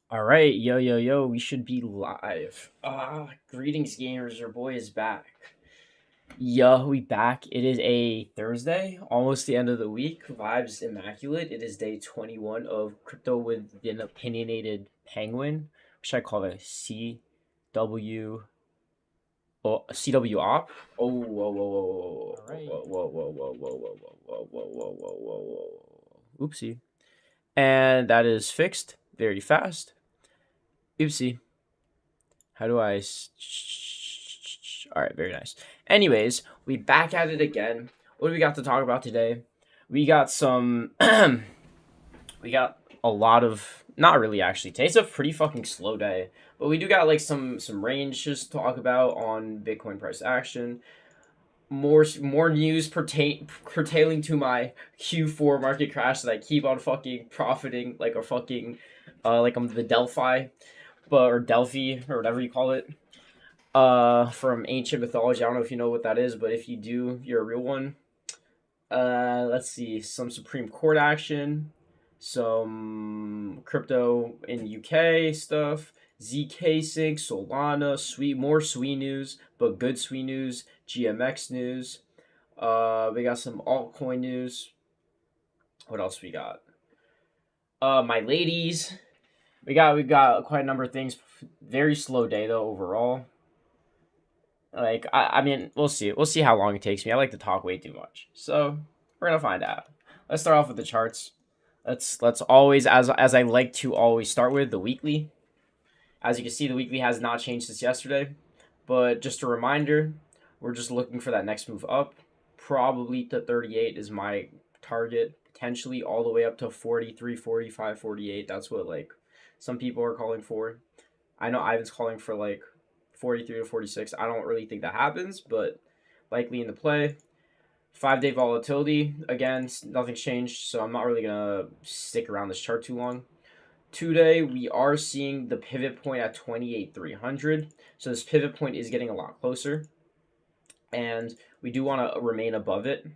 All right, yo, yo, yo, we should be live. Greetings, gamers. Your boy is back. Yo, we back. It is a Thursday, almost the end of the week. Vibes immaculate. It is day 21 of Crypto with an Opinionated Penguin. What should I call it? CW. Oh, CW op? Oh, whoa, whoa, whoa, whoa, All right. whoa, whoa, whoa, whoa, whoa, whoa, whoa, whoa, whoa, whoa, whoa, whoa, whoa. Oopsie. And that is fixed very fast. Oopsie. How do I? All right, very nice. Anyways, we back at it again. What do we got to talk about today? We got some. We got a lot of. Not really, actually. Today's a pretty fucking slow day, but we do got like some ranges to talk about on Bitcoin price action. More news pertaining to my Q4 market crash that I keep on fucking profiting like a fucking like I'm the Delphi, or Delphi or whatever you call it, from ancient mythology. I don't know if you know what that is, but if you do, you're a real one. Let's see, some Supreme Court action, some crypto in UK stuff, ZKSync, Solana, more sweet news, but good sweet news, GMX news. We got some altcoin news. What else we got? My ladies. We got quite a number of things. Very slow day though overall. Like I mean, we'll see. We'll see how long it takes me. I like to talk way too much, so we're gonna find out. Let's start off with the charts. Let's always, as I like to always start with, the weekly. As you can see, the weekly has not changed since yesterday, but just a reminder, we're just looking for that next move up. Probably to 38 is my target, potentially all the way up to 43, 45, 48. That's what like some people are calling for. I know Ivan's calling for like 43 to 46. I don't really think that happens, but likely in the play. 5 day volatility. Again, nothing's changed, so I'm not really going to stick around this chart too long. 2 day, we are seeing the pivot point at 28,300. So this pivot point is getting a lot closer. And we do want to remain above it.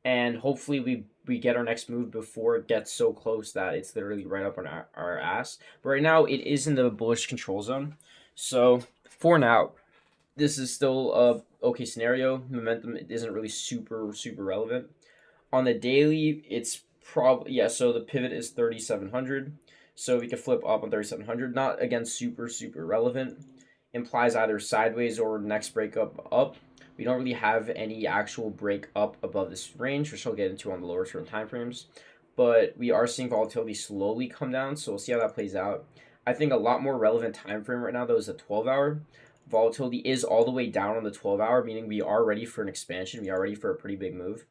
And hopefully we get our next move before it gets so close that it's literally right up on our ass. But right now, it is in the bullish control zone. So for now, this is still a okay scenario. Momentum isn't really super relevant. On the daily, it's probably, yeah. So the pivot is 3,700. So we could flip up on 3,700. Not again super relevant. Implies either sideways or next breakup up. We don't really have any actual break up above this range, which I'll get into on the lower term time frames. But we are seeing volatility slowly come down, so we'll see how that plays out. I think a lot more relevant time frame right now though is the 12-hour. Volatility is all the way down on the 12-hour, meaning we are ready for an expansion. We are ready for a pretty big move,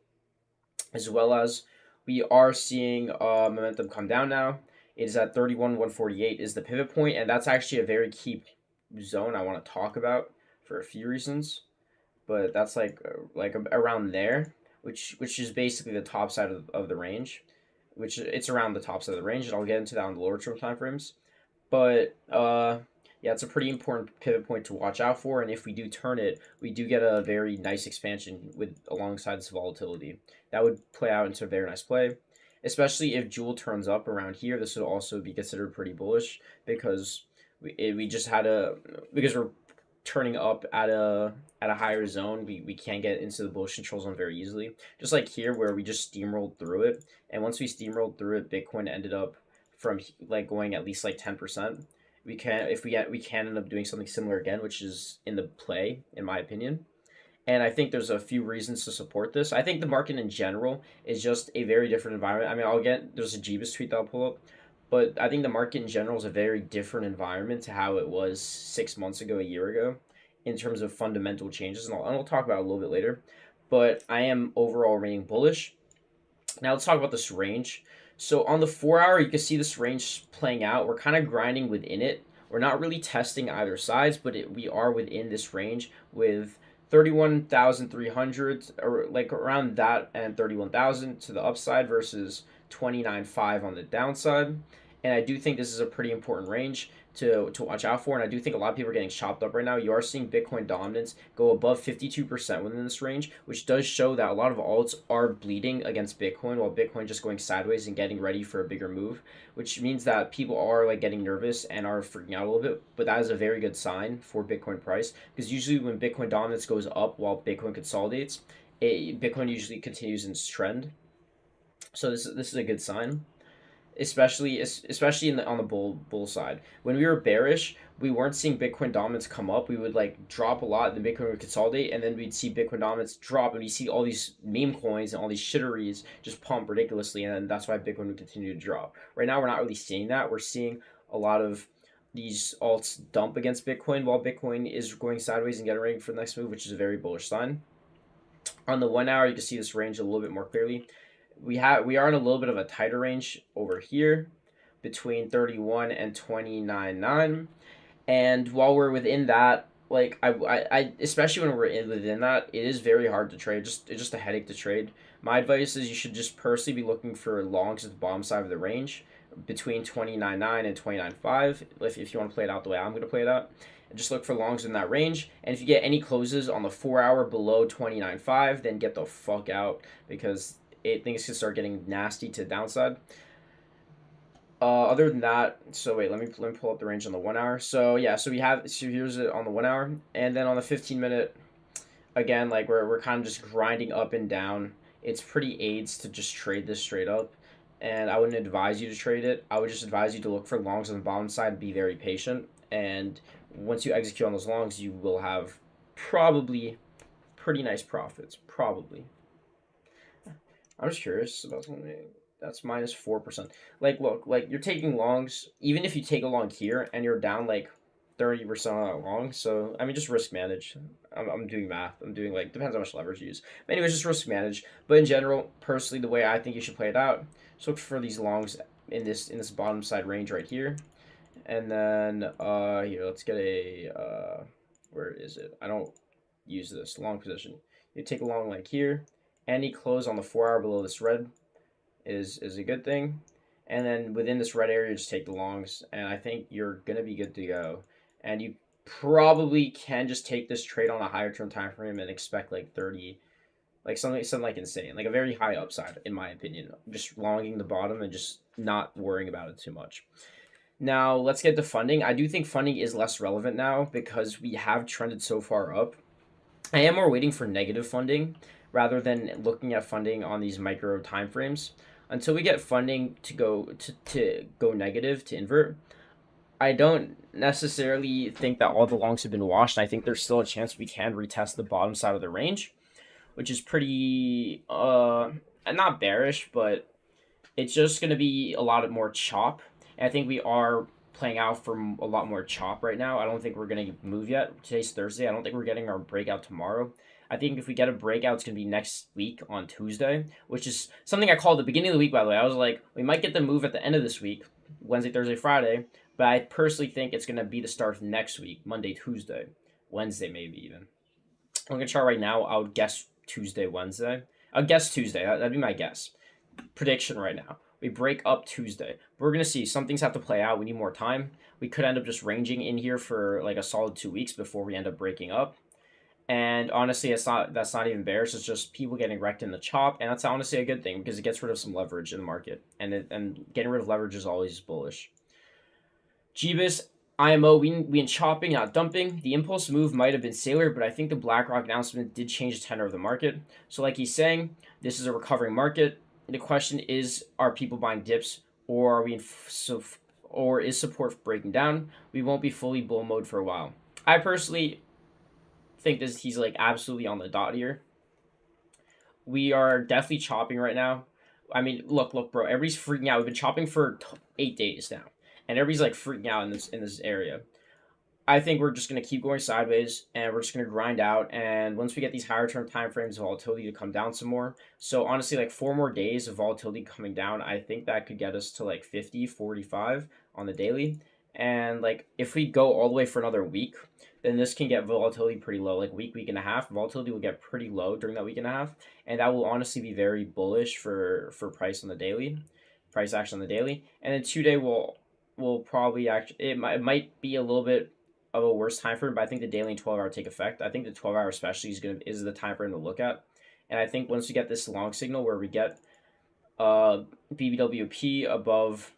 as well as we are seeing momentum come down now. It is at 31,148 is the pivot point, and that's actually a very key zone I want to talk about for a few reasons. But that's like around there, which is basically the top side of the range, which it's around the top side of the range, and I'll get into that on the lower term time frames. But yeah, it's a pretty important pivot point to watch out for, and if we do turn it, we do get a very nice expansion with alongside this volatility. That would play out into a very nice play, especially if Jewel turns up around here. This would also be considered pretty bullish because we just had a because we're turning up at a higher zone. We can't get into the bullish control zone very easily. Just like here where we just steamrolled through it, and once we steamrolled through it, Bitcoin ended up from like going at least like 10%. We can if we can end up doing something similar again, which is in the play in my opinion. And I think there's a few reasons to support this. I think the market in general is just a very different environment. I mean, there's a Jeebus tweet that I'll pull up, but I think the market in general is a very different environment to how it was 6 months ago, a year ago, in terms of fundamental changes. And I'll talk about it a little bit later. But I am overall remaining bullish. Now let's talk about this range. So on the 4 hour, you can see this range playing out. We're kind of grinding within it. We're not really testing either sides, but we are within this range with 31,300 or like around that, and 31,000 to the upside versus 29.5 on the downside. and I do think this is a pretty important range to watch out for. And I do think a lot of people are getting chopped up right now. You are seeing Bitcoin dominance go above 52% within this range, which does show that a lot of alts are bleeding against Bitcoin, while Bitcoin just going sideways and getting ready for a bigger move, which means that people are like getting nervous and are freaking out a little bit. But that is a very good sign for Bitcoin price, because usually when Bitcoin dominance goes up while Bitcoin consolidates, Bitcoin usually continues in its trend. So this is a good sign, especially on the bull side. When we were bearish, we weren't seeing Bitcoin dominance come up. We would like drop a lot, and then Bitcoin would consolidate, and then we'd see Bitcoin dominance drop, and we see all these meme coins and all these shitteries just pump ridiculously, and then that's why Bitcoin would continue to drop. Right now, we're not really seeing that. We're seeing a lot of these alts dump against Bitcoin while Bitcoin is going sideways and getting ready for the next move, which is a very bullish sign. On the 1 hour, you can see this range a little bit more clearly. We are in a little bit of a tighter range over here between 31 and 29.9. And while we're within that, like I especially when we're within that, it is very hard to trade. It's just a headache to trade. My advice is you should just personally be looking for longs at the bottom side of the range between 29.9 and 29.5 if you want to play it out the way I'm going to play it out. And just look for longs in that range. And if you get any closes on the 4 hour below 29.5, then get the fuck out, because things can start getting nasty to the downside. Other than that, so wait, let me pull up the range on the 1 hour. So yeah, so here's it on the 1 hour, and then on the 15 minute, again, like we're kind of just grinding up and down. It's pretty AIDS to just trade this straight up, and I wouldn't advise you to trade it. I would just advise you to look for longs on the bottom side and be very patient. And once you execute on those longs, you will have probably pretty nice profits. Probably. I'm just curious about something. That's minus 4%. Like, look, like you're taking longs. Even if you take a long here and you're down like 30% on that long, so I mean, just risk manage. I'm doing math. I'm doing like depends how much leverage you use. But anyways, just risk manage. But in general, personally, the way I think you should play it out, just look for these longs in this bottom side range right here, and then here let's get a where is it? I don't use this long position. You take a long like here. Any close on the 4 hour below this red is a good thing. And then within this red area, just take the longs, and I think you're gonna be good to go. And you probably can just take this trade on a higher term time frame and expect like 30, like something like insane, like a very high upside in my opinion. Just longing the bottom and just not worrying about it too much. Now let's get to funding. I do think funding is less relevant now because we have trended so far up. I am more waiting for negative funding rather than looking at funding on these micro time frames. Until we get funding to go negative, to invert, I don't necessarily think that all the longs have been washed. I think there's still a chance we can retest the bottom side of the range, which is pretty not bearish, but it's just going to be a lot more chop. And I think we are playing out for a lot more chop right now. I don't think we're going to move yet. Today's Thursday. I don't think we're getting our breakout tomorrow. I think if we get a breakout, it's going to be next week on Tuesday, which is something I called the beginning of the week, by the way. I was like, we might get the move at the end of this week, Wednesday, Thursday, Friday, but I personally think it's going to be the start of next week, Monday, Tuesday, Wednesday, maybe even. I'm going to chart right now. I would guess Tuesday, Wednesday. I'll guess Tuesday. That'd be my guess. Prediction right now. We break up Tuesday. We're going to see. Some things have to play out. We need more time. We could end up just ranging in here for like a solid 2 weeks before we end up breaking up. And honestly, that's not even bearish. It's just people getting wrecked in the chop, and that's honestly a good thing because it gets rid of some leverage in the market, and getting rid of leverage is always bullish. GBIS, IMO, we in chopping, not dumping. The impulse move might have been Sailor, but I think the BlackRock announcement did change the tenor of the market. So like he's saying, this is a recovering market. The question is, are people buying dips, or are we or is support breaking down? We won't be fully bull mode for a while. I personally think he's like absolutely on the dot here. We are definitely chopping right now. I mean, look, bro. Everybody's freaking out. We've been chopping for 8 days now, and everybody's like freaking out in this area. I think we're just gonna keep going sideways, and we're just gonna grind out. And once we get these higher term time frames of volatility to come down some more, so honestly, like 4 more days of volatility coming down, I think that could get us to like 50, 45 on the daily. And like if we go all the way for another week, then this can get volatility pretty low. Like week and a half, volatility will get pretty low during that week and a half, and that will honestly be very bullish for price on the daily. price action on the daily, and then 2-day will probably actually it might be a little bit of a worse time frame, but I think the daily and 12-hour take effect. I think the 12-hour especially is the time frame to look at, and I think once we get this long signal where we get BBWP above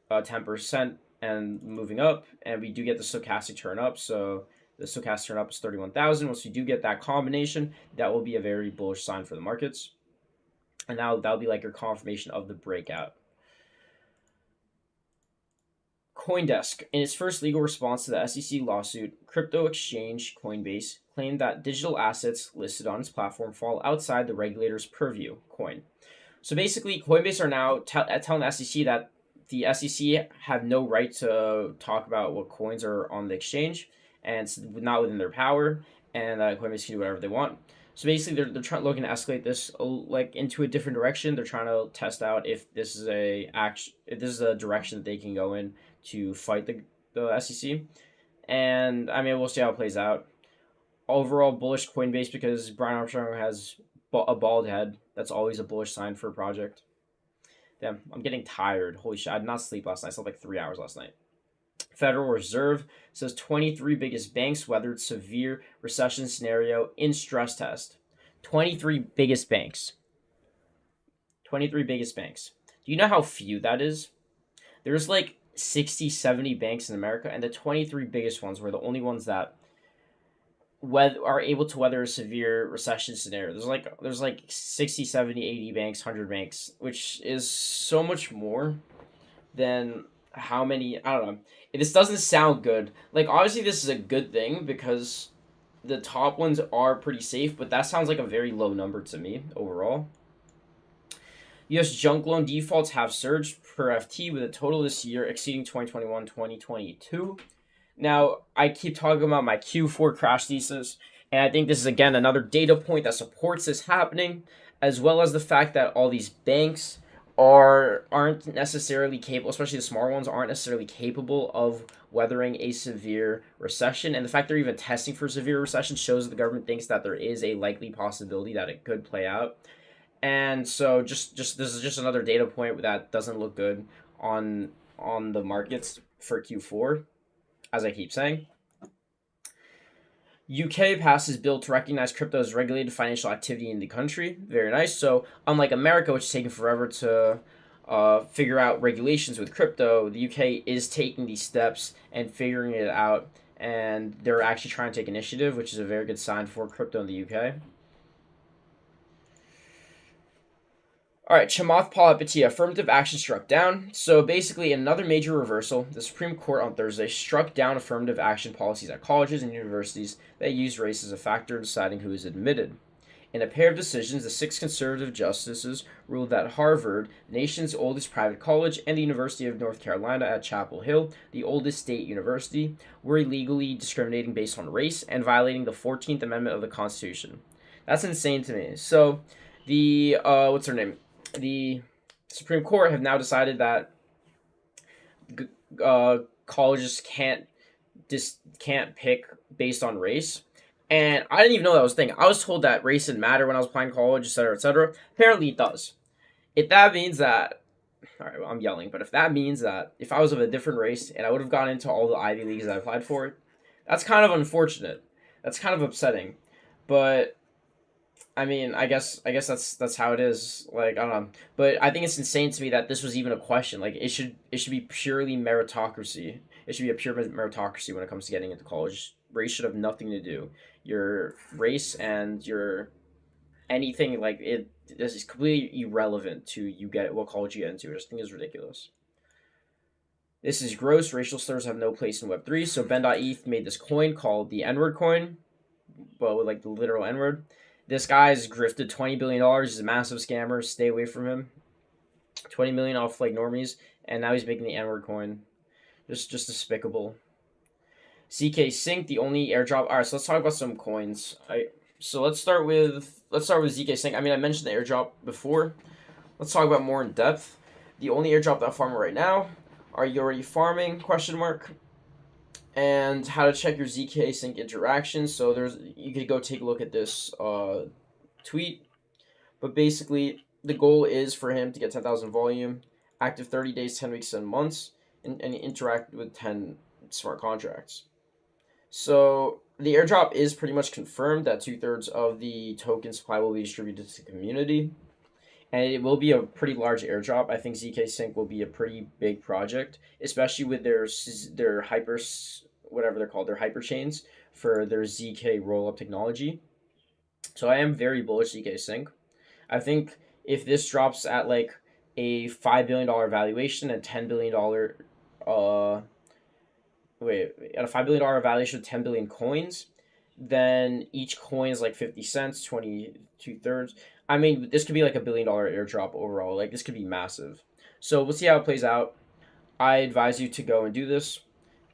10% and moving up, and we do get the stochastic turn up. So the stochastic turn up is 31,000. Once we do get that combination, that will be a very bullish sign for the markets, and that'll be like your confirmation of the breakout. CoinDesk, in its first legal response to the SEC lawsuit, crypto exchange Coinbase claimed that digital assets listed on its platform fall outside the regulator's purview. Coin. So basically, Coinbase are now telling the SEC that the SEC have no right to talk about what coins are on the exchange, and it's not within their power, and Coinbase can do whatever they want. So basically, they're looking to escalate this like into a different direction. They're trying to test out if this is a direction that they can go in to fight the SEC, and I mean we'll see how it plays out. Overall bullish Coinbase because Brian Armstrong has a bald head. That's always a bullish sign for a project. Damn, I'm getting tired. Holy shit, I did not sleep last night. I slept like 3 hours last night. Federal Reserve says 23 biggest banks weathered severe recession scenario in stress test. 23 biggest banks. 23 biggest banks. Do you know how few that is? There's like 60, 70 banks in America, and the 23 biggest ones were the only ones that are able to weather a severe recession scenario. There's like 60, 70, 80 banks, 100 banks, which is so much more than how many, I don't know. This doesn't sound good. Like, obviously this is a good thing because the top ones are pretty safe, but that sounds like a very low number to me overall. U.S. junk loan defaults have surged per FT with a total this year exceeding 2021, 2022. Now, I keep talking about my Q4 crash thesis, and I think this is, again, another data point that supports this happening, as well as the fact that all these banks aren't necessarily capable, especially the smaller ones, aren't necessarily capable of weathering a severe recession. And the fact they're even testing for severe recession shows that the government thinks that there is a likely possibility that it could play out. And so just this is just another data point that doesn't look good on the markets for Q4. As I keep saying, UK passes bill to recognize crypto as regulated financial activity in the country. Very nice. So unlike America, which is taking forever to figure out regulations with crypto, the UK is taking these steps and figuring it out, and they're actually trying to take initiative, which is a very good sign for crypto in the UK. All right, Chamath Palihapitiya, affirmative action struck down. So basically, another major reversal. The Supreme Court on Thursday struck down affirmative action policies at colleges and universities that use race as a factor in deciding who is admitted. In a pair of decisions, the 6 conservative justices ruled that Harvard, the nation's oldest private college, and the University of North Carolina at Chapel Hill, the oldest state university, were illegally discriminating based on race and violating the 14th Amendment of the Constitution. That's insane to me. So, the what's her name? The Supreme Court have now decided that colleges can't pick based on race, and I didn't even know that was a thing. I was told that race didn't matter when I was applying college, etc., etc. Apparently, it does. If that means that, all right, well, I'm yelling, but if that means that if I was of a different race and I would have gone into all the Ivy Leagues I applied for, that's kind of unfortunate. That's kind of upsetting, but. I mean, I guess that's how it is. Like, I don't know, but I think it's insane to me that this was even a question. Like, it should be purely meritocracy. It should be a pure meritocracy when it comes to getting into college. Race should have nothing to do. Your race and your anything like it. This is completely irrelevant to you get what college you get into. I just think is ridiculous. This is gross. Racial slurs have no place in Web3. So Ben.eth made this coin called the N-word coin, but with like the literal N-word. This guy's grifted $20 billion. He's a massive scammer. Stay away from him. 20 million off like normies, and now he's making the N-word coin. Just despicable. ZKSync, the only airdrop. All right, so let's talk about some coins. So let's start with ZKSync. I mean, I mentioned the airdrop before. Let's talk about more in depth. The only airdrop that I'm farming right now. Are you already farming? Question mark. And how to check your ZKSync interactions. So you could go take a look at this tweet. But basically, the goal is for him to get 10,000 volume active 30 days, 10 weeks, and months, and interact with 10 smart contracts. So the airdrop is pretty much confirmed that 2/3 of the token supply will be distributed to the community, and it will be a pretty large airdrop. I think ZKSync will be a pretty big project, especially with their hyper, whatever they're called, their hyper chains for their ZK rollup technology. So I am very bullish ZKSync. I think if this drops at like a $5 billion valuation and $10 billion, uh, at a $5 billion valuation of 10 billion coins, then each coin is like 50 cents, 22 thirds. I mean, this could be like $1 billion airdrop overall. Like, this could be massive. So we'll see how it plays out. I advise you to go and do this.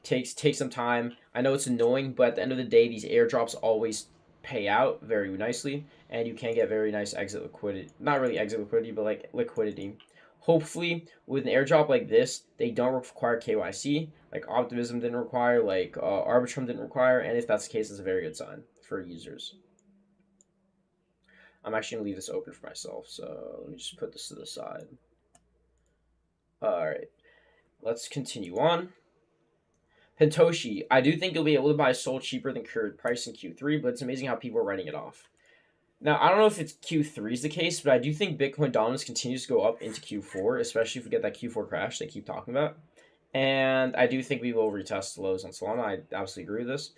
Take some time. I know it's annoying, but at the end of the day, these airdrops always pay out very nicely, and you can get very nice exit liquidity. Not really exit liquidity, but like liquidity. Hopefully, with an airdrop like this, they don't require KYC, like Optimism didn't require, like Arbitrum didn't require, and if that's the case, it's a very good sign for users. I'm actually gonna leave this open for myself, so let me just put this to the side. All right, let's continue on. Pentoshi, I do think you'll be able to buy SOL cheaper than current price in Q3, but it's amazing how people are writing it off. Now, I don't know if it's Q3 is the case, but I do think Bitcoin dominance continues to go up into Q4, especially if we get that Q4 crash they keep talking about. And I do think we will retest the lows on Solana. I absolutely agree with this.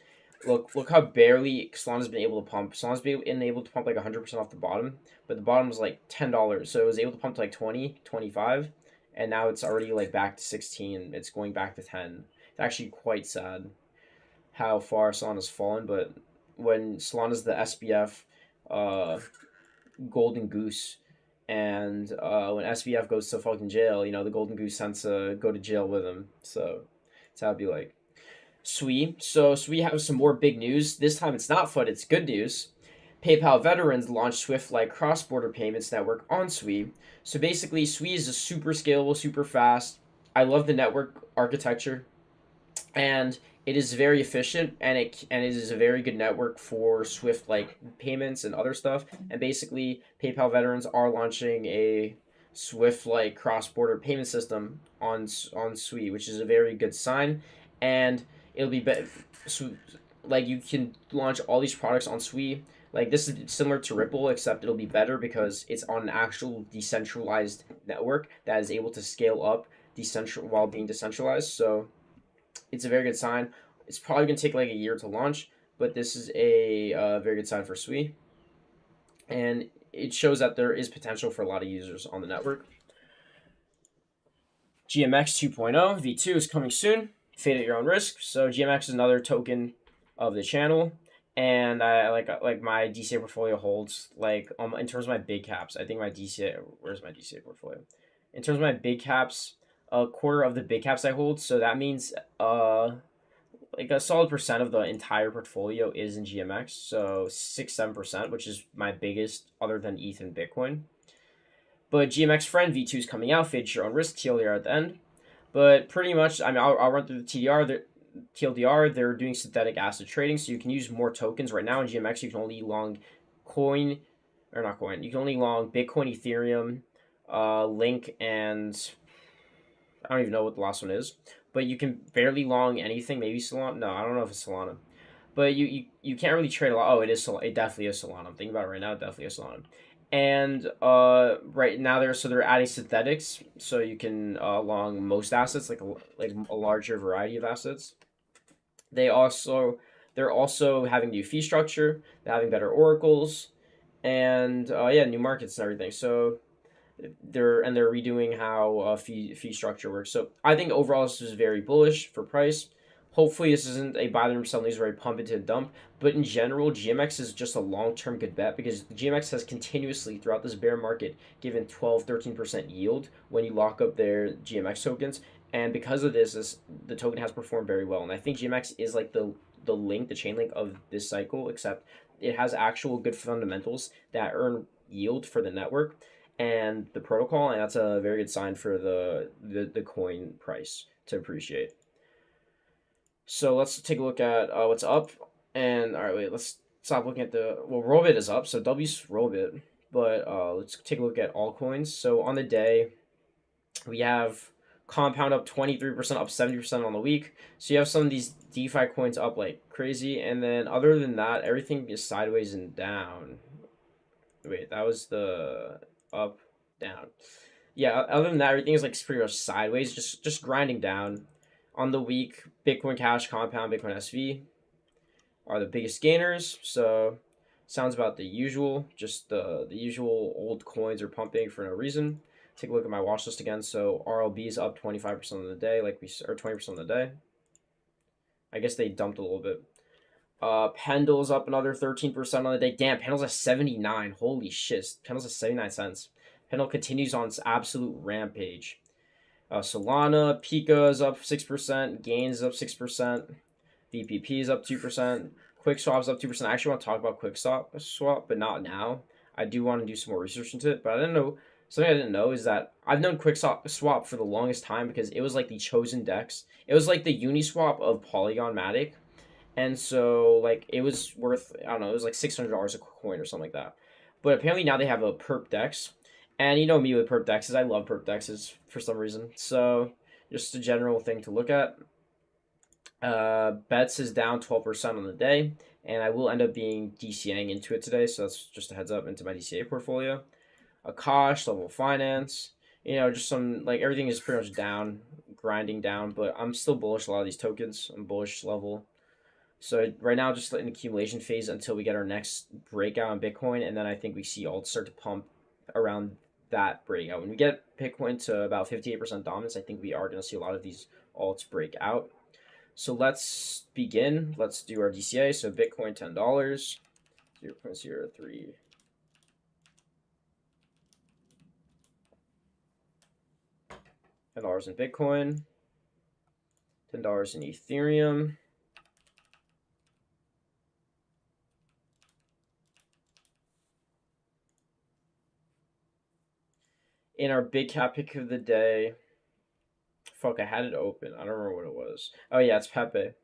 Look how barely Solana's been able to pump. Solana's been able to pump like 100% off the bottom, but the bottom was like $10. So it was able to pump to like 20, 25, and now it's already like back to 16. It's going back to 10. It's actually quite sad how far Solana's fallen, but when Solana's the SBF golden goose, and when SBF goes to fucking jail, the golden goose tends to go to jail with him. So that's how it'd be like. Sui. So Sui has some more big news. This time it's not FUD, it's good news. PayPal veterans launched Swift-like cross-border payments network on Sui. So basically, Sui is a super scalable, super fast. I love the network architecture, and it is very efficient, and it is a very good network for Swift like payments and other stuff. And basically, PayPal veterans are launching a Swift like cross border payment system on Sui, which is a very good sign. And it'll be better. So, like, you can launch all these products on Sui. Like, this is similar to Ripple, except it'll be better because it's on an actual decentralized network that is able to scale up while being decentralized. So it's a very good sign. It's probably going to take like a year to launch, but this is a very good sign for Sui. And it shows that there is potential for a lot of users on the network. GMX 2.0 V2 is coming soon. Fade at your own risk. So GMX is another token of the channel, and I like my DCA portfolio holds like in terms of my big caps. I think my DCA, where's my DCA portfolio? In terms of my big caps, a quarter of the big caps I hold. So that means like a solid percent of the entire portfolio is in GMX. So 6-7%, which is my biggest other than ETH and Bitcoin. But GMX Friend V2 is coming out. Fade your own risk. TLDR at the end. But pretty much, I mean, I'll run through the TLDR. They're doing synthetic asset trading, so you can use more tokens. Right now in GMX, you can only long coin, or not coin. You can only long Bitcoin, Ethereum, Link, and I don't even know what the last one is. But you can barely long anything. Maybe Solana. No, I don't know if it's Solana. But you can't really trade a lot. Oh, it is Solana. It definitely is Solana. I'm thinking about it right now. It definitely is Solana. And right now they're adding synthetics, so you can long most assets, like a larger variety of assets. They're also having new fee structure. They're having better oracles, and new markets and everything. So they're redoing how fee structure works. So I think overall this is very bullish for price. Hopefully this isn't a buy them sell these where I pump into a dump, but in general GMX is just a long-term good bet because GMX has continuously throughout this bear market given 12-13% yield when you lock up their GMX tokens, and because of this the token has performed very well. And I think GMX is like the chain link of this cycle, except it has actual good fundamentals that earn yield for the network and the protocol, and that's a very good sign for the coin price to appreciate. So let's take a look at what's up. And all right, wait, let's stop looking at Robit is up, so W's Robit. But let's take a look at altcoins. So on the day, We have Compound up 23%, up 70% on the week. So you have some of these DeFi coins up like crazy. And then other than that, everything is sideways and down. Wait, that was the up, down. Yeah, other than that, everything is like pretty much sideways, just grinding down. On the week, Bitcoin Cash, Compound, Bitcoin SV are the biggest gainers. So sounds about the usual. Just the usual old coins are pumping for no reason. Take a look at my watch list again. So RLB is up 25% of the day, like we or 20% of the day. I guess they dumped a little bit. Pendle's up another 13% on the day. Damn, Pendle's at 79. Holy shit. Pendle's at 79 cents. Pendle continues on its absolute rampage. Solana, Pika is up 6%. Gains is up 6%. VPP is up 2%. QuickSwap is up 2%. I actually want to talk about QuickSwap, but not now. I do want to do some more research into it, but I didn't know. Something I didn't know is that I've known QuickSwap for the longest time because it was like the chosen DEX. It was like the Uniswap of Polygon Matic. And so, like, it was worth, I don't know, it was like $600 a coin or something like that. But apparently now they have a perp dex. And you know me with perp dexes. I love perp dexes for some reason. So, just a general thing to look at. Bets is down 12% on the day. And I will end up being DCAing into it today. So, that's just a heads up into my DCA portfolio. Akash, Level Finance. You know, just some, like, everything is pretty much down, grinding down. But I'm still bullish a lot of these tokens. I'm bullish level. So right now, just in accumulation phase until we get our next breakout on Bitcoin, and then I think we see alts start to pump around that breakout. When we get Bitcoin to about 58% dominance, I think we are going to see a lot of these alts break out. So let's begin. Let's do our DCA. So Bitcoin $10, 0.03. $10 in Bitcoin, $10 in Ethereum. In our big cap pick of the day, fuck, I had it open. I don't remember what it was. Oh yeah, it's PEPE.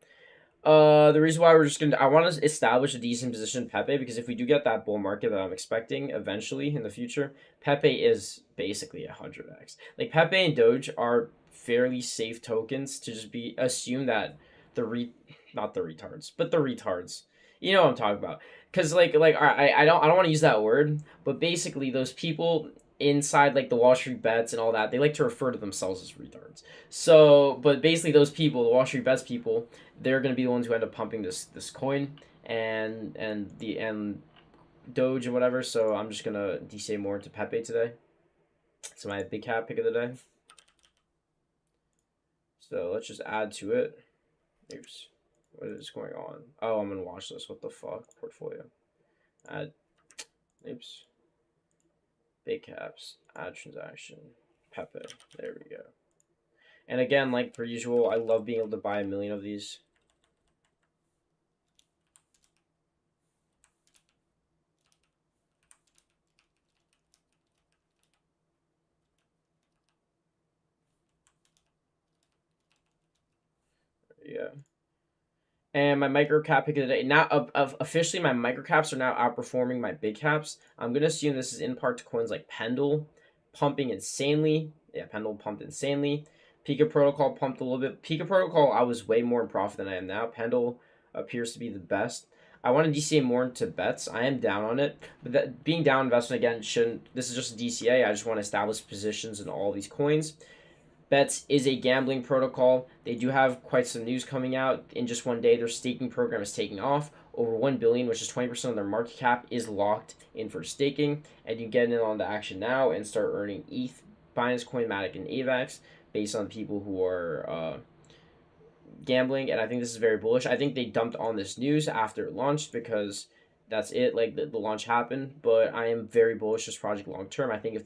The reason why we're just gonna, I want to establish a decent position in PEPE because if we do get that bull market that I'm expecting eventually in the future, PEPE is basically 100x. Like PEPE and Doge are fairly safe tokens to just be assume that not the retards, but the retards. You know what I'm talking about? Because I don't want to use that word, but basically those people inside like the Wall Street bets and all that, they like to refer to themselves as retards. So, but basically those people, the Wall Street bets people, they're going to be the ones who end up pumping this coin and Doge and whatever. So I'm just gonna DCA more into PEPE today. It's my big cap pick of the day. So let's just add to it. Oops, what is going on? Oh, I'm gonna watch this. What the fuck? Portfolio. Add. Oops. Big caps. Add transaction. PEPE. There we go. And again, like per usual, I love being able to buy 1 million of these. Yeah. And my micro cap pick of the day. Now, officially, my micro caps are now outperforming my big caps. I'm gonna assume this is in part to coins like Pendle, pumping insanely. Yeah, Pendle pumped insanely. Pika Protocol pumped a little bit. Pika Protocol, I was way more in profit than I am now. Pendle appears to be the best. I want to DCA more into bets. I am down on it, but that being down investment again shouldn't. This is just a DCA. I just want to establish positions in all these coins. Bets is a gambling protocol. They do have quite some news coming out. In just one day, their staking program is taking off. Over 1 billion, which is 20% of their market cap, is locked in for staking. And you get in on the action now and start earning ETH, Binance Coin, Matic, and AVAX based on people who are gambling. And I think this is very bullish. I think they dumped on this news after it launched because that's it. Like the launch happened, but I am very bullish this project long term. I think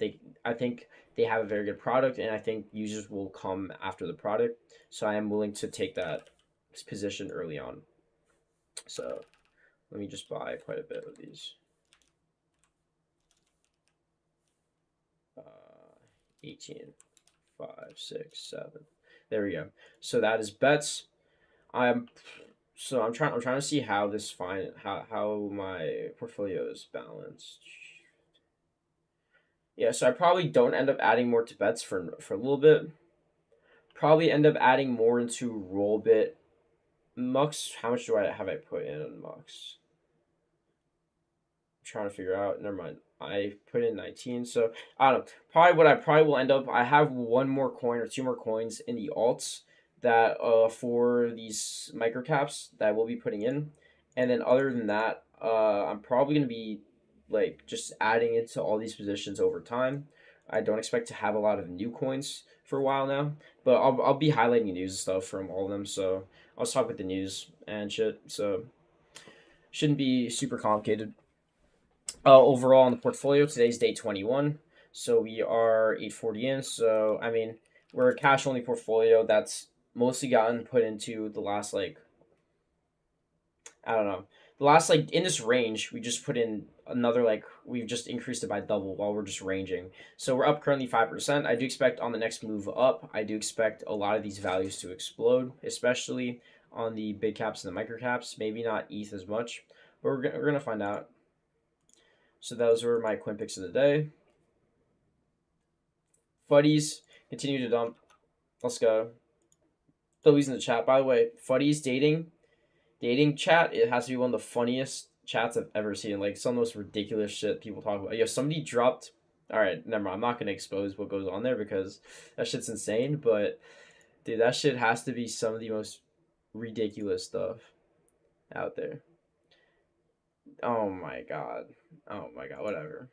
they have a very good product, and I think users will come after the product. So I am willing to take that position early on. So let me just buy quite a bit of these. 18, 5, 6, 7. There we go. So that is bets. I'm trying to see how how my portfolio is balanced. Yeah, so I probably don't end up adding more to bets for a little bit. Probably end up adding more into Rollbit. Mux, how much do I put in on Mux? I'm trying to figure out. Never mind. I put in 19, so I don't know. Probably what I probably will end up. I have one more coin or two more coins in the alts that for these microcaps that I will be putting in, and then other than that, I'm probably gonna be like just adding into all these positions over time. I don't expect to have a lot of new coins for a while now, but I'll be highlighting news and stuff from all of them. So I'll talk with the news and shit. So shouldn't be super complicated. Overall on the portfolio, today's day 21. So we are 840 in. So, I mean, we're a cash only portfolio that's mostly gotten put into the last, like, I don't know. The last, like, in this range, we just put in another, like, we've just increased it by double while we're just ranging. So we're up currently 5%. I do expect on the next move up, I do expect a lot of these values to explode, especially on the big caps and the micro caps. Maybe not ETH as much, but we're going to find out. So those were my coin picks of the day. Fuddies continue to dump. Let's go. Chloe's in the chat. By the way, Fuddies dating chat. It has to be one of the funniest chats I've ever seen. Like some of the most ridiculous shit people talk about. Yo, somebody dropped. All right, never mind. I'm not gonna expose what goes on there because that shit's insane. But dude, that shit has to be some of the most ridiculous stuff out there. Oh my god. Oh my god. Whatever.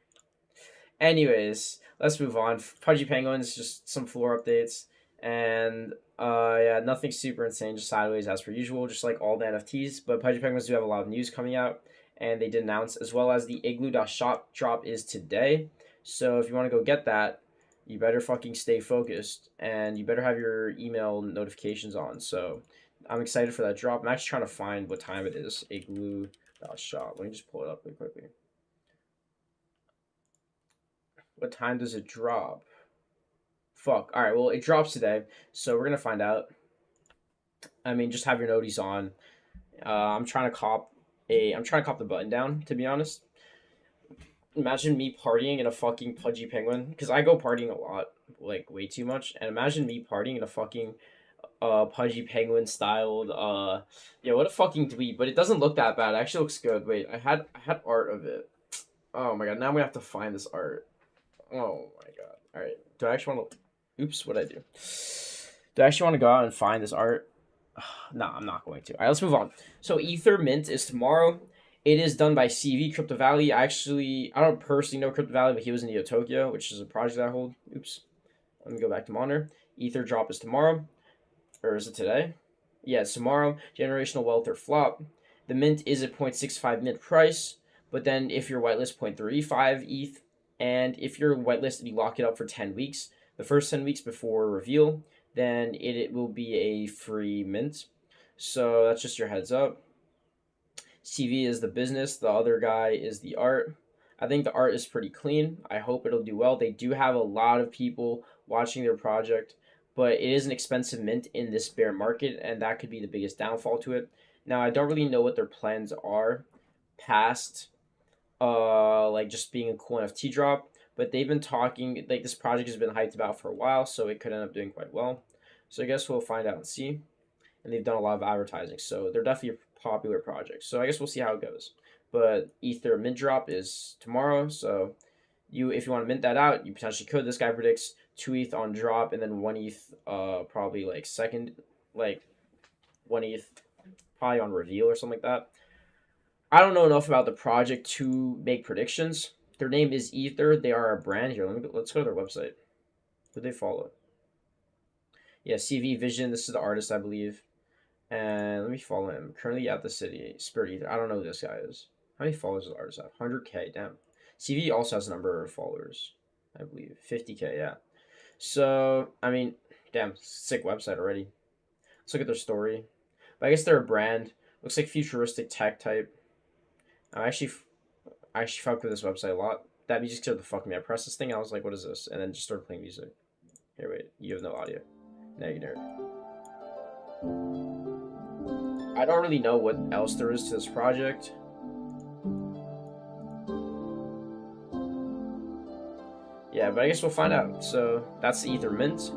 Anyways, let's move on. Pudgy Penguins, just some floor updates. And yeah, nothing super insane, just sideways as per usual, just like all the NFTs. But Pudgy Penguins do have a lot of news coming out, and they did announce, as well as the Igloo.shop drop is today. So if you want to go get that, you better fucking stay focused, and you better have your email notifications on. So I'm excited for that drop. I'm actually trying to find what time it is. Igloo.shop. Let me just pull it up really quickly. What time does it drop? Fuck. All right. Well, it drops today, so we're gonna find out. I mean, just have your noties on. I'm trying to cop the button down. To be honest, imagine me partying in a fucking Pudgy Penguin because I go partying a lot, like way too much. And imagine me partying in a fucking Pudgy Penguin styled yeah, what a fucking dweeb. But it doesn't look that bad. It actually looks good. Wait, I had art of it. Oh my god. Now we have to find this art. Oh my god. All right. Do I actually want to? Oops. What did I do? Do I actually want to go out and find this art? No, I'm not going to. All right, let's move on. So Ether Mint is tomorrow. It is done by CV Crypto Valley. I don't personally know Crypto Valley, but he was in Neo Tokyo, which is a project I hold. Oops. Let me go back to monitor. Ether drop is tomorrow. Or is it today? Yeah, it's tomorrow. Generational Wealth or flop. The mint is at 0.65 mint price, but then if you're whitelist, 0.35 ETH. And if you're whitelisted, you lock it up for 10 weeks. The first 10 weeks before reveal, then it will be a free mint. So that's just your heads up. CV is the business. The other guy is the art. I think the art is pretty clean. I hope it'll do well. They do have a lot of people watching their project, but it is an expensive mint in this bear market, and that could be the biggest downfall to it. Now, I don't really know what their plans are past like just being a cool NFT drop, but they've been talking, like this project has been hyped about for a while, so it could end up doing quite well. So I guess we'll find out and see. And they've done a lot of advertising, so they're definitely a popular project. So I guess we'll see how it goes. But Ether mint drop is tomorrow, so if you want to mint that out, you potentially could. This guy predicts 2 ETH on drop and then 1 ETH probably like second, like 1 ETH probably on reveal or something like that. I don't know enough about the project to make predictions. Their name is Ether. They are a brand here. Let's go to their website. Who they follow? Yeah, CV Vision. This is the artist, I believe. And let me follow him. Currently at the city. Spirit Ether. I don't know who this guy is. How many followers does the artist have? 100K. Damn. CV also has a number of followers, I believe. 50K, yeah. So, I mean, damn, sick website already. Let's look at their story. But I guess they're a brand. Looks like futuristic tech type. I actually fucked with this website a lot. That music scared the fuck me. I pressed this thing, and I was like, what is this? And then just started playing music. Here, wait. You have no audio. Now you nerd. I don't really know what else there is to this project. Yeah, but I guess we'll find out. So that's the Ether Mint.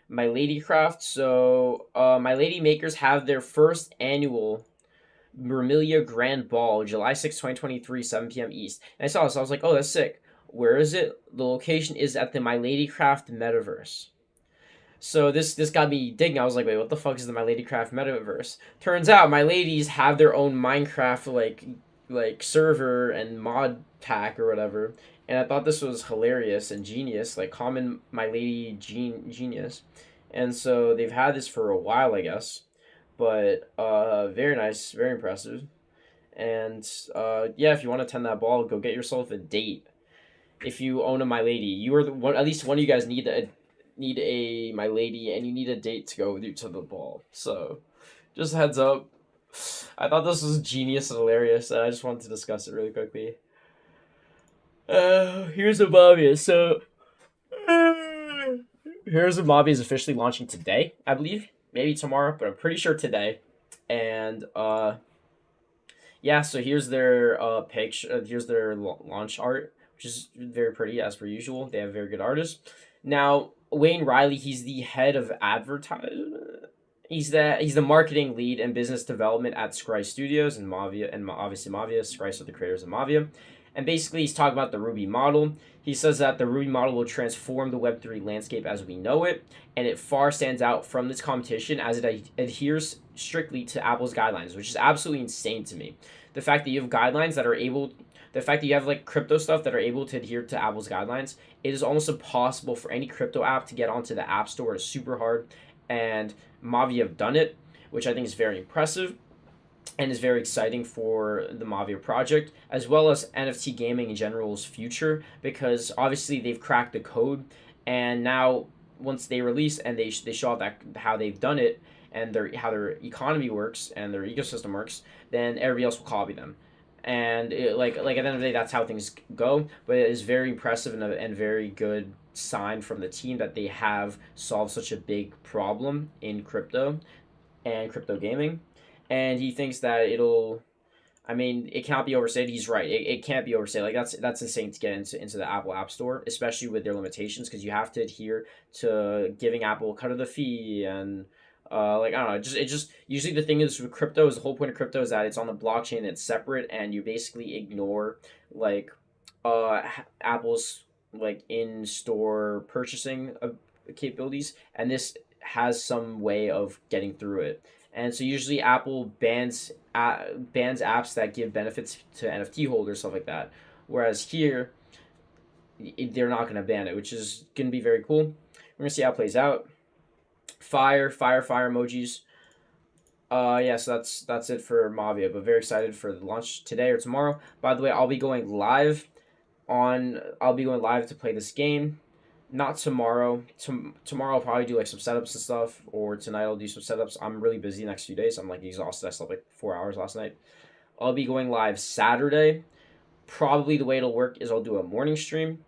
Milady Craft. So Milady makers have their first annual Vermilia Grand Ball, July 6, 2023, 7 p.m. East. And I saw this, I was like, oh, that's sick. Where is it? The location is at the Milady Craft Metaverse. So this got me digging. I was like, wait, what the fuck is the Milady Craft Metaverse? Turns out my ladies have their own Minecraft like server and mod pack or whatever. And I thought this was hilarious and genius, like common my lady genius. And so they've had this for a while, I guess. But very nice, very impressive. And yeah, if you want to attend that ball, go get yourself a date. If you own a My Lady, you are the one. At least one of you guys need a My Lady, and you need a date to go with you to the ball. So, just a heads up. I thought this was genius and hilarious, and I just wanted to discuss it really quickly. Here's a Mavia. So, here's a Mavia is officially launching today, I believe. Maybe tomorrow, but I'm pretty sure today. And yeah, so here's their picture. Here's their launch art, which is very pretty as per usual. They have very good artists. Now Wayne Riley, he's the head of advertisement. He's the marketing lead and business development at Scry Studios and Mavia, and obviously Mavia. Scry are the creators of Mavia. And basically, he's talking about the Ruby model. He says that the Ruby model will transform the Web3 landscape as we know it, and it far stands out from this competition as it adheres strictly to Apple's guidelines, which is absolutely insane to me. The fact that you have guidelines that are able, the fact that you have like crypto stuff that are able to adhere to Apple's guidelines, it is almost impossible for any crypto app to get onto the App Store. It's super hard, and Mavia have done it, which I think is very impressive and is very exciting for the Mavia project, as well as NFT gaming in general's future, because obviously they've cracked the code, and now once they release and they show off that how they've done it and how their economy works and their ecosystem works, then everybody else will copy them. And like at the end of the day, that's how things go. But it is very impressive and very good sign from the team that they have solved such a big problem in crypto and crypto gaming. And he thinks that I mean, it cannot be overstated. He's right. It can't be overstated. Like that's insane to get into the Apple App Store, especially with their limitations, because you have to adhere to giving Apple a cut of the fee and like I don't know. It just usually the thing is with crypto is the whole point of crypto is that it's on the blockchain and it's separate, and you basically ignore like Apple's like in store purchasing capabilities, and this has some way of getting through it. And so usually Apple bans apps that give benefits to NFT holders, stuff like that. Whereas here, they're not going to ban it, which is going to be very cool. We're going to see how it plays out. Fire emojis. Yeah, so that's it for Mavia, but very excited for the launch today or tomorrow. By the way, I'll be going live to play this game. Not tomorrow. Tomorrow I'll probably do like some setups and stuff, or tonight I'll do some setups. I'm really busy the next few days. I'm like exhausted. I slept like 4 hours last night. I'll be going live Saturday. Probably the way it'll work is I'll do a morning stream,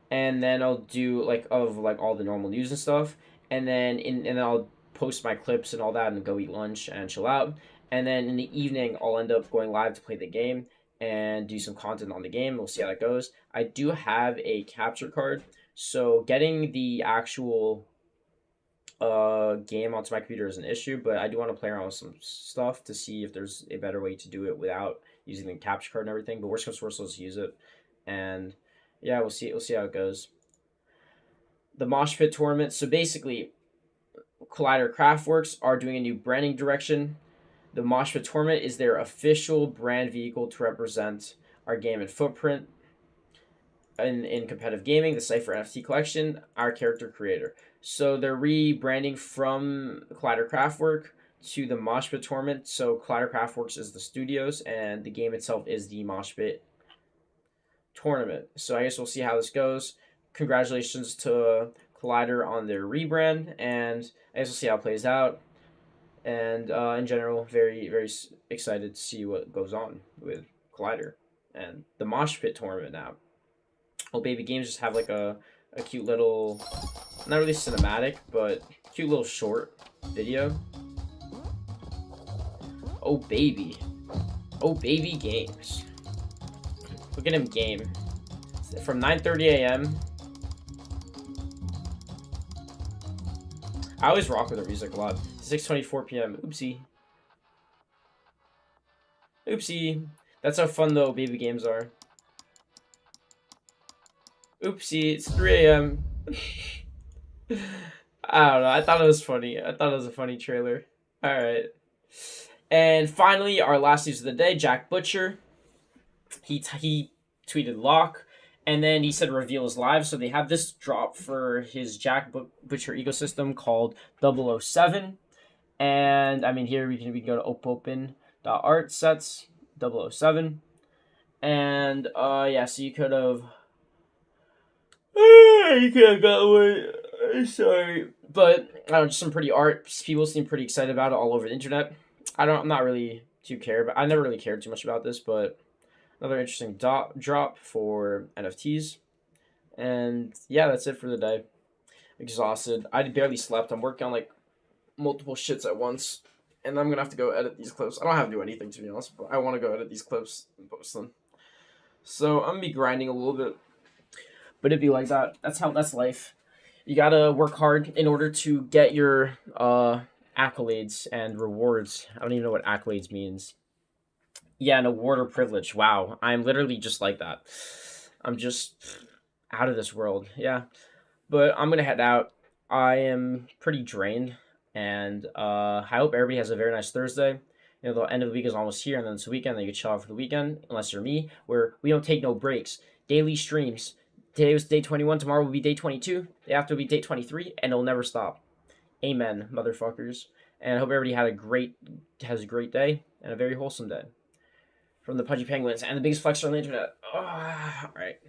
and then I'll do like all the normal news and stuff, and then I'll post my clips and all that, and go eat lunch and chill out. And then in the evening I'll end up going live to play the game and do some content on the game. We'll see how that goes. I do have a capture card. So getting the actual game onto my computer is an issue, but I do want to play around with some stuff to see if there's a better way to do it without using the capture card and everything. But worst comes to worst, let's use it. And yeah, we'll see how it goes. The Mosh Pit tournament. So basically, Collider Craftworks are doing a new branding direction. The Mosh Pit tournament is their official brand vehicle to represent our game and footprint. In competitive gaming, the Cypher NFT collection, our character creator. So they're rebranding from Collider Craftwork to the Mosh Pit tournament. So Collider Craftworks is the studios, and the game itself is the Mosh Pit tournament. So I guess we'll see how this goes. Congratulations to Collider on their rebrand, and I guess we'll see how it plays out. And in general, very, very excited to see what goes on with Collider and the Mosh Pit tournament now. OhBabyGames just have like a cute little, not really cinematic, but cute little short video. OhBabyGames. Look at him game. from 9:30 a.m. I always rock with the music a lot. 6:24 p.m. Oopsie. Oopsie. That's how fun the OhBabyGames are. Oopsie, it's 3 a.m. I don't know. I thought it was funny. I thought it was a funny trailer. Alright. And finally, our last news of the day, Jack Butcher. He tweeted lock, and then he said reveal is live. So they have this drop for his Jack Butcher ecosystem called 007. And I mean, here we can go to opopen.art sets 007. And yeah, so you could have got away. Sorry, but I don't know, just some pretty art. People seem pretty excited about it all over the internet. I'm not really too care, but I never really cared too much about this. But another interesting drop for NFTs, and yeah, that's it for the day. Exhausted. I barely slept. I'm working on like multiple shits at once, and I'm gonna have to go edit these clips. I don't have to do anything, to be honest, but I want to go edit these clips and post them. So I'm gonna be grinding a little bit, but it'd be like that. That's life. You gotta work hard in order to get your accolades and rewards. I don't even know what accolades means. Yeah, an award or privilege. Wow, I'm literally just like that. I'm just out of this world. Yeah, but I'm gonna head out. I am pretty drained, and I hope everybody has a very nice Thursday. You know, the end of the week is almost here, and then it's the weekend. Then you can chill out for the weekend, unless you're me, where we don't take no breaks. Daily streams. Today was day 21. Tomorrow will be day 22. Day after will be day 23, and it'll never stop. Amen, motherfuckers. And I hope everybody has a great day and a very wholesome day. From the Pudgy Penguins and the biggest flexer on the internet. All right.